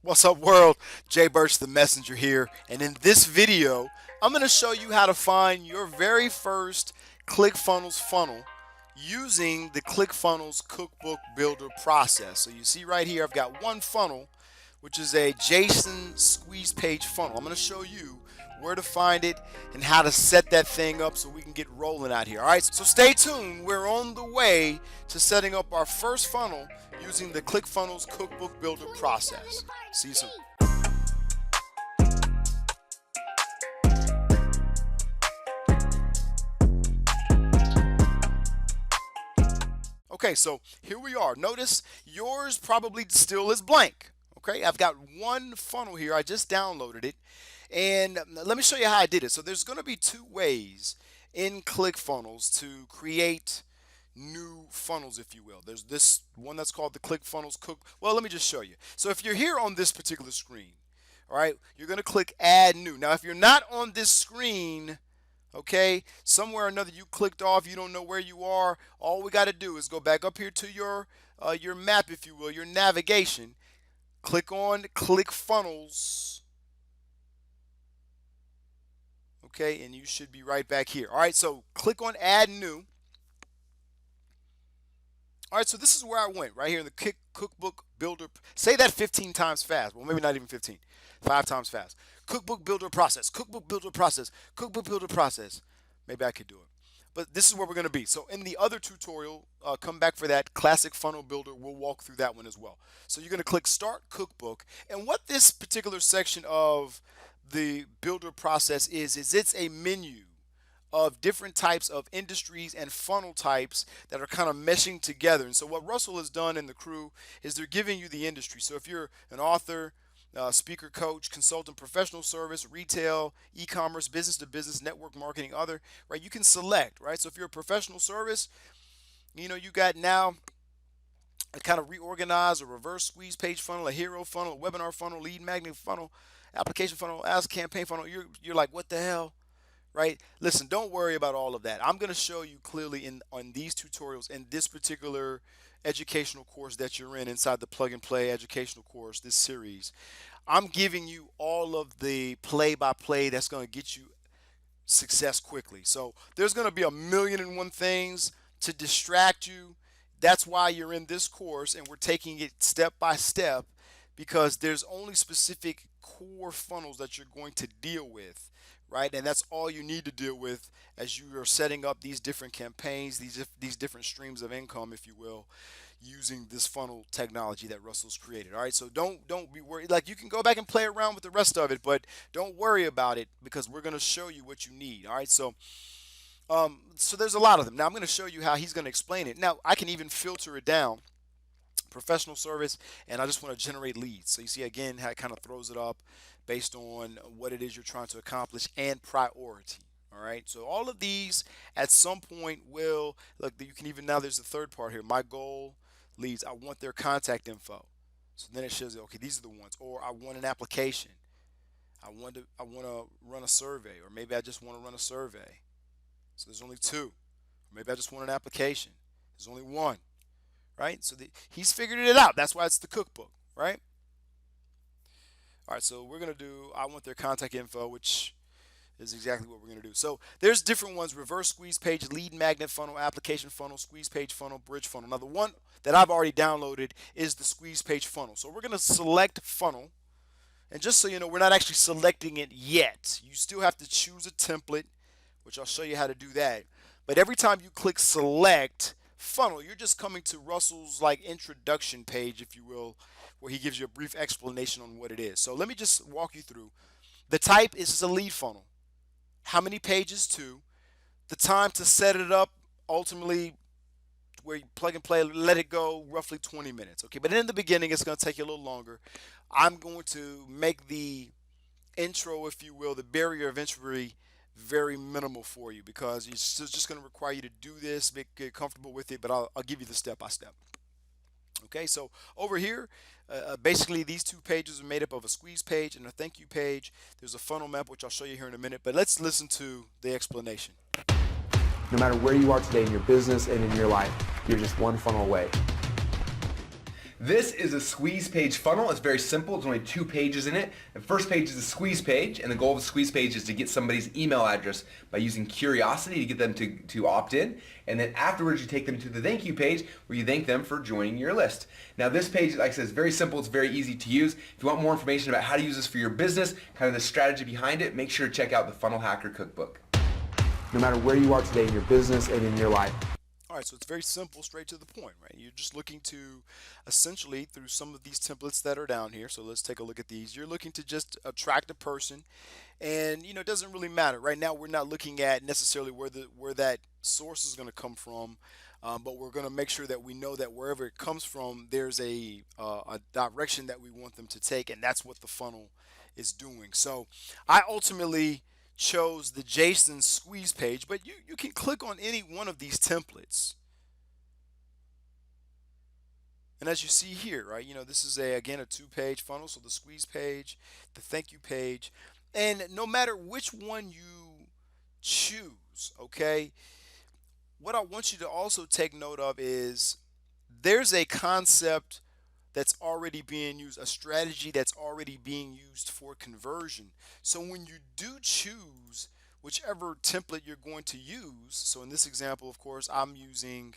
What's up, world? Jay Burch, the messenger here, and in this video, I'm going to show you how to find your very first ClickFunnels funnel using the ClickFunnels Cookbook Builder process. So you see right here, I've got one funnel, which is a JSON squeeze page funnel. I'm going to show you where to find it and how to set that thing up so we can get rolling out here. All right, so stay tuned. We're on the way to setting up our first funnel using the ClickFunnels Cookbook Builder process. See you soon. Okay, so here we are. Notice yours probably still is blank. Okay, I've got one funnel here. I just downloaded it. And let me show you how I did it. So there's going to be two ways in ClickFunnels to create new funnels, if you will. There's this one that's called the ClickFunnels Cook. Well, let me just show you. So if you're here on this particular screen, all right, you're going to click Add New. Now, if you're not on this screen, okay, somewhere or another you clicked off, you don't know where you are, all we got to do is go back up here to your map, if you will, your navigation, click on ClickFunnels, okay, and you should be right back here. All right, so click on Add New. All right, so this is where I went, right here in the Cookbook Builder. Say that 15 times fast. Well, maybe not even 15. 5 times fast. Cookbook Builder process. Cookbook Builder process. Cookbook Builder process. Maybe I could do it. But this is where we're going to be. So in the other tutorial, come back for that classic funnel builder. We'll walk through that one as well. So you're going to click Start Cookbook. And what this particular section of the builder process is it's a menu of different types of industries and funnel types that are kind of meshing together. And so what Russell has done in the crew is they're giving you the industry. So if you're an author, speaker, coach, consultant, professional service, retail, e-commerce, business to business, network marketing, other, right? You can select, right? So if you're a professional service, you got now a kind of reorganized, a reverse squeeze page funnel, a hero funnel, a webinar funnel, lead magnet funnel, application funnel, ask campaign funnel. You're like, what the hell? Right? Listen, don't worry about all of that. I'm going to show you clearly on these tutorials in this particular educational course that you're in inside the plug and play educational course, this series. I'm giving you all of the play by play that's going to get you success quickly. So there's going to be a million and one things to distract you. That's why you're in this course and we're taking it step by step because there's only specific core funnels that you're going to deal with, right? And that's all you need to deal with as you are setting up these different campaigns, these different streams of income, if you will, using this funnel technology that Russell's created. All right, so don't be worried. Like, you can go back and play around with the rest of it, but don't worry about it because we're going to show you what you need. All right, so there's a lot of them. Now I'm going to show you how he's going to explain it. Now I can even filter it down, professional service, and I just want to generate leads. So you see again how it kind of throws it up based on what it is you're trying to accomplish and priority. All right, so all of these at some point will look. You can even, now there's a third part here. My goal leads. I want their contact info. So then it shows, okay, these are the ones. Or I want an application. I want to run a survey, or maybe I just want to run a survey. So there's only two. Or maybe I just want an application. There's only one. Right? So he's figured it out. That's why it's the cookbook, right? All right, so we're going to do, I want their contact info, which is exactly what we're going to do. So there's different ones: reverse squeeze page, lead magnet funnel, application funnel, squeeze page funnel, bridge funnel. Now the one that I've already downloaded is the squeeze page funnel. So we're going to select funnel. And just so you know, we're not actually selecting it yet. You still have to choose a template, which I'll show you how to do that. But every time you click select funnel, you're just coming to Russell's like introduction page, if you will, where he gives you a brief explanation on what it is. So let me just walk you through. The type is a lead funnel. How many pages? 2. The time to set it up, ultimately, where you plug and play, let it go, roughly 20 minutes. Okay, but in the beginning, it's going to take you a little longer. I'm going to make the intro, if you will, the barrier of entry very minimal for you because it's just going to require you to do this, get comfortable with it, but I'll give you the step by step. Okay, so over here, basically these two pages are made up of a squeeze page and a thank you page. There's a funnel map, which I'll show you here in a minute, but let's listen to the explanation. No matter where you are today in your business and in your life, you're just one funnel away. This is a squeeze page funnel. It's very simple. There's only 2 pages in it. The first page is a squeeze page, and the goal of the squeeze page is to get somebody's email address by using curiosity to get them to opt in. And then afterwards, you take them to the thank you page where you thank them for joining your list. Now this page, like I said, is very simple. It's very easy to use. If you want more information about how to use this for your business, kind of the strategy behind it, make sure to check out the Funnel Hacker Cookbook. No matter where you are today in your business and in your life. All right, so it's very simple, straight to the point, right? You're just looking to essentially through some of these templates that are down here. So let's take a look at these. You're looking to just attract a person, and it doesn't really matter. Right now, we're not looking at necessarily where that source is going to come from, but we're going to make sure that we know that wherever it comes from, there's a direction that we want them to take, and that's what the funnel is doing. So I ultimately chose the Jason squeeze page, but you can click on any one of these templates. And as you see here, right, this is again a 2-page funnel. So the squeeze page, the thank you page, and no matter which one you choose, okay, what I want you to also take note of is there's a concept that's already being used, a strategy that's already being used for conversion. So when you do choose whichever template you're going to use, so in this example, of course, I'm using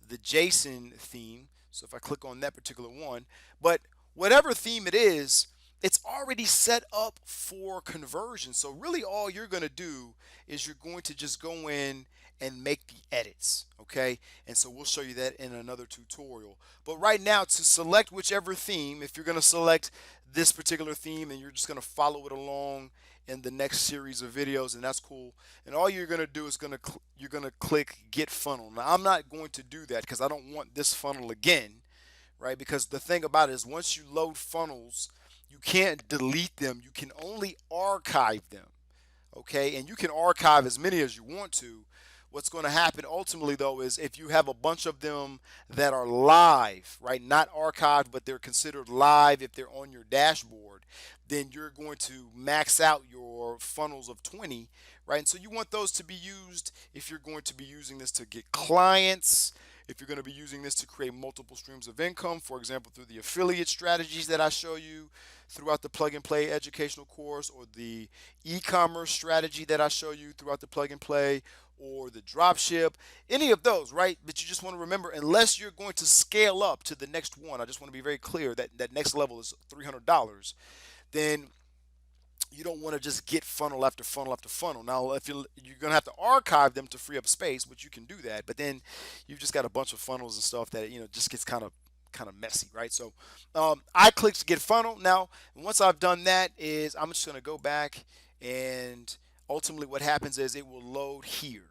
the Jason theme. So if I click on that particular one, but whatever theme it is, it's already set up for conversion. So really all you're going to do is you're going to just go in and make the edits, okay? And so we'll show you that in another tutorial. But right now, to select whichever theme, if you're going to select this particular theme and you're just going to follow it along in the next series of videos, and that's cool. And all you're going to do is you're going to click get funnel. Now I'm not going to do that because I don't want this funnel again, right? Because the thing about it is once you load funnels, you can't delete them. You can only archive them, okay? And you can archive as many as you want to. What's going to happen ultimately, though, is if you have a bunch of them that are live, right, not archived, but they're considered live if they're on your dashboard, then you're going to max out your funnels of 20, right? And so you want those to be used if you're going to be using this to get clients, if you're going to be using this to create multiple streams of income, for example, through the affiliate strategies that I show you throughout the plug and play educational course, or the e-commerce strategy that I show you throughout the plug and play, or the drop ship, any of those, right? But you just want to remember, unless you're going to scale up to the next one, I just want to be very clear that that next level is $300, then you don't want to just get funnel after funnel after funnel. Now, if you're going to have to archive them to free up space, which you can do that, but then you've just got a bunch of funnels and stuff that just gets kind of messy, right? So I clicked get funnel. Now, once I've done that, is I'm just going to go back, and ultimately what happens is it will load here.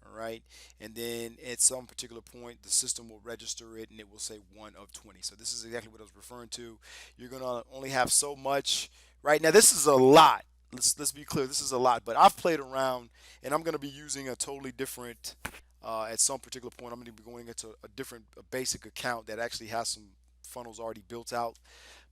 All right, and then at some particular point the system will register it and it will say 1 of 20. So this is exactly what I was referring to. You're gonna only have so much. Right now this is a lot. Let's be clear, this is a lot, but I've played around and I'm going to be using a totally different at some particular point I'm going to be going into a different basic account that actually has some funnels already built out.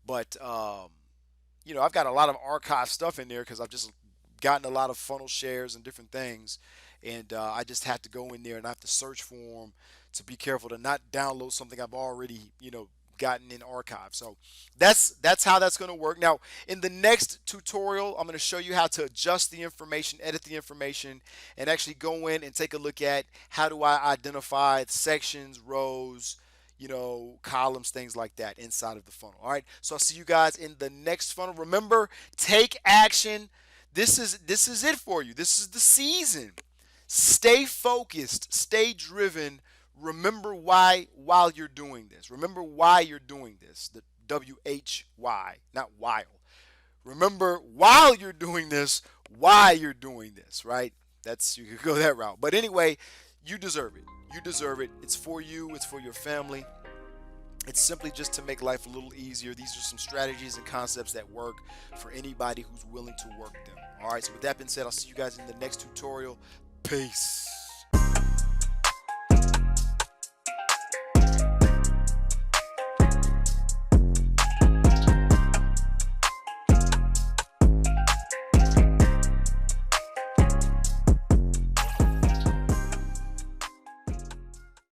But I've got a lot of archive stuff in there because I've just gotten a lot of funnel shares and different things, and I just have to go in there and I have to search for them to be careful to not download something I've already gotten in archive. So that's how that's going to work. Now in the next tutorial I'm going to show you how to adjust the information, edit the information, and actually go in and take a look at how do I identify sections, rows, columns, things like that inside of the funnel. All right, so I'll see you guys in the next funnel. Remember, take action. This is it for you. This is the season. Stay focused, stay driven. Remember why while you're doing this. Remember why you're doing this. The WHY, not while. Remember while you're doing this, why you're doing this, right? You could go that route. But anyway, you deserve it. You deserve it. It's for you, it's for your family. It's simply just to make life a little easier. These are some strategies and concepts that work for anybody who's willing to work them. All right, so with that being said, I'll see you guys in the next tutorial. Peace.